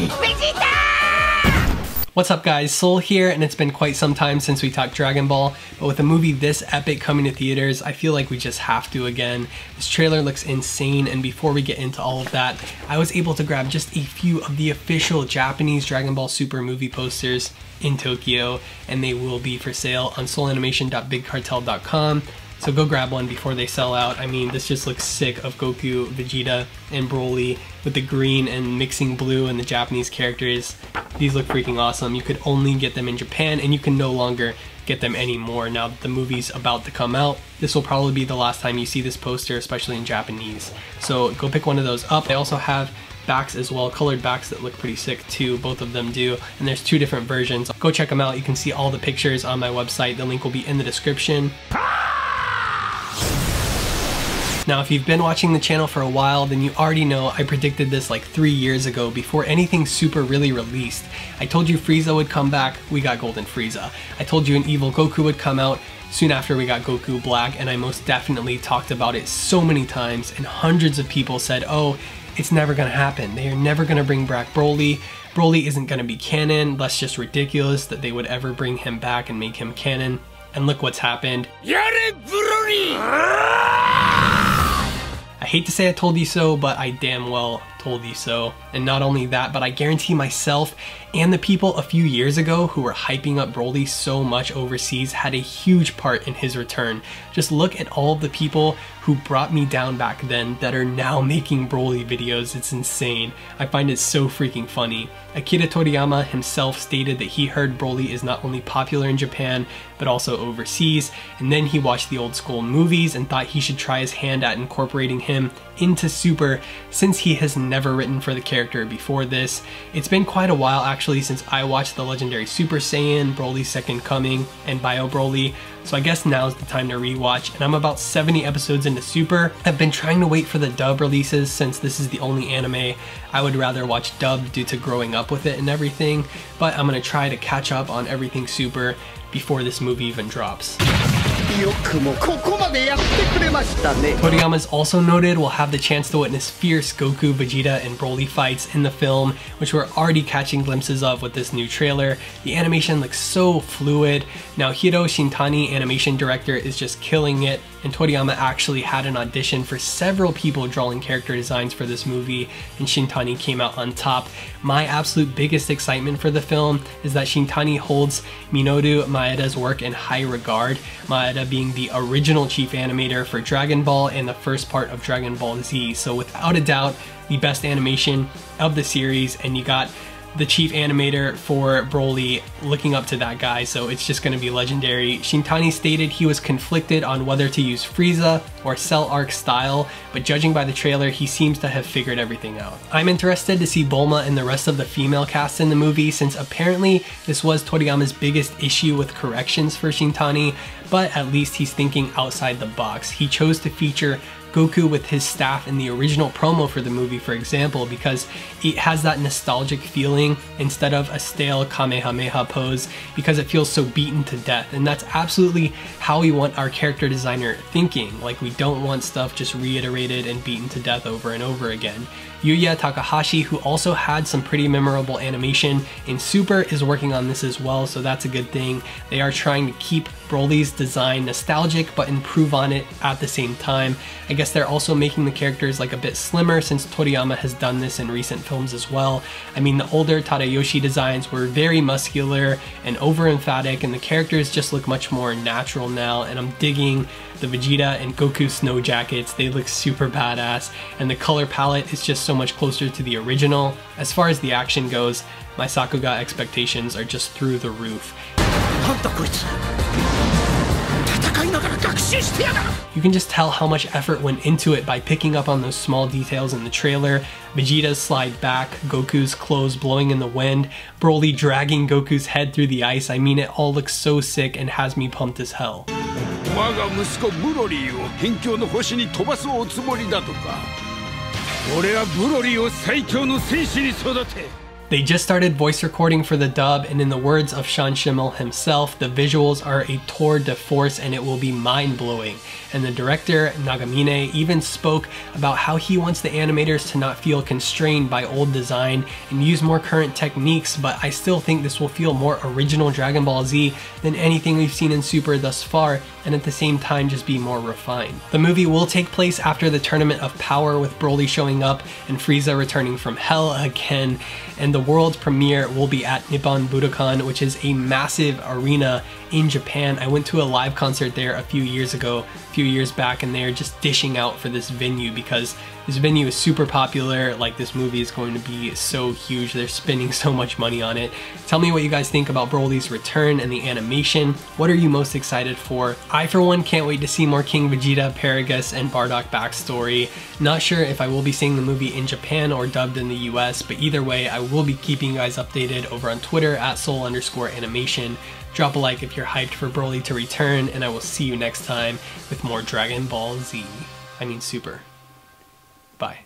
Vegeta! What's up guys, Soul here, and it's been quite some time since we talked Dragon Ball, but with a movie this epic coming to theaters, I feel like we just have to again. This trailer looks insane, and before we get into all of that, I was able to grab just a few of the official Japanese Dragon Ball Super movie posters in Tokyo, and they will be for sale on soulanimation.bigcartel.com. So go grab one before they sell out. I mean, this just looks sick of Goku, Vegeta, and Broly with the green and mixing blue and the Japanese characters. These look freaking awesome. You could only get them in Japan, and you can no longer get them anymore now that the movie's about to come out. This will probably be the last time you see this poster, especially in Japanese. So go pick one of those up. They also have backs as well, colored backs that look pretty sick too, both of them do, and there's two different versions. Go check them out. You can see all the pictures on my website. The link will be in the description. Now, if you've been watching the channel for a while, then you already know I predicted this like 3 years ago before anything Super really released. I told you Frieza would come back, we got Golden Frieza. I told you an evil Goku would come out, soon after we got Goku Black, and I most definitely talked about it so many times, and hundreds of people said, oh, it's never gonna happen. They are never gonna bring back Broly. Broly isn't gonna be canon. That's just ridiculous that they would ever bring him back and make him canon. And look what's happened. Yare Broly! I hate to say I told you so, but I damn well told you so. And not only that, but I guarantee myself and the people a few years ago who were hyping up Broly so much overseas had a huge part in his return. Just look at all of the people who brought me down back then that are now making Broly videos. It's insane. I find it so freaking funny. Akira Toriyama himself stated that he heard Broly is not only popular in Japan, but also overseas, and then he watched the old school movies and thought he should try his hand at incorporating him into Super, since he has never written for the character before this. It's been quite a while actually since I watched the legendary Super Saiyan, Broly's Second Coming, and Bio Broly, so I guess now's the time to rewatch, and I'm about 70 episodes into Super. I've been trying to wait for the dub releases since this is the only anime I would rather watch dubbed due to growing up with it and everything, but I'm gonna try to catch up on everything Super before this movie even drops. Toriyama is also noted we'll have the chance to witness fierce Goku, Vegeta, and Broly fights in the film, which we're already catching glimpses of with this new trailer. The animation looks so fluid. Now Hiro Shintani, animation director, is just killing it, and Toriyama actually had an audition for several people drawing character designs for this movie, and Shintani came out on top. My absolute biggest excitement for the film is that Shintani holds Minoru Maeda's work in high regard, Maeda being the original chief animator for Dragon Ball and the first part of Dragon Ball Z. So without a doubt, the best animation of the series, and you got the chief animator for Broly looking up to that guy, so it's just gonna be legendary. Shintani stated he was conflicted on whether to use Frieza or Cell Arc style, but judging by the trailer, he seems to have figured everything out. I'm interested to see Bulma and the rest of the female cast in the movie, since apparently this was Toriyama's biggest issue with corrections for Shintani, but at least he's thinking outside the box. He chose to feature Goku with his staff in the original promo for the movie, for example, because it has that nostalgic feeling instead of a stale Kamehameha pose, because it feels so beaten to death. And that's absolutely how we want our character designer thinking. Like, we don't want stuff just reiterated and beaten to death over and over again. Yuya Takahashi, who also had some pretty memorable animation in Super, is working on this as well, so that's a good thing. They are trying to keep Broly's design nostalgic but improve on it at the same time. I guess they're also making the characters like a bit slimmer, since Toriyama has done this in recent films as well. I mean, the older Tadayoshi designs were very muscular and over emphatic, and the characters just look much more natural now, and I'm digging the Vegeta and Goku snow jackets. They look super badass, and the color palette is just so much closer to the original. As far as the action goes, my Sakuga expectations are just through the roof. You can just tell how much effort went into it by picking up on those small details in the trailer. Vegeta's slide back, Goku's clothes blowing in the wind, Broly dragging Goku's head through the ice. I mean, it all looks so sick and has me pumped as hell. They just started voice recording for the dub, and in the words of Sean Schemmel himself, the visuals are a tour de force and it will be mind-blowing. And the director, Nagamine, even spoke about how he wants the animators to not feel constrained by old design and use more current techniques, but I still think this will feel more original Dragon Ball Z than anything we've seen in Super thus far, and at the same time just be more refined. The movie will take place after the Tournament of Power, with Broly showing up and Frieza returning from Hell again, and the world premiere will be at Nippon Budokan, which is a massive arena in Japan. I went to a live concert there a few years back, and they're just dishing out for this venue because this venue is super popular. Like, this movie is going to be so huge. They're spending so much money on it. Tell me what you guys think about Broly's return and the animation. What are you most excited for? I, for one, can't wait to see more King Vegeta, Paragus, and Bardock backstory. Not sure if I will be seeing the movie in Japan or dubbed in the US, but either way, I will be keeping you guys updated over on Twitter at Soul_animation. Drop a like if you're hyped for Broly to return, and I will see you next time with more Dragon Ball Z. I mean Super. Bye.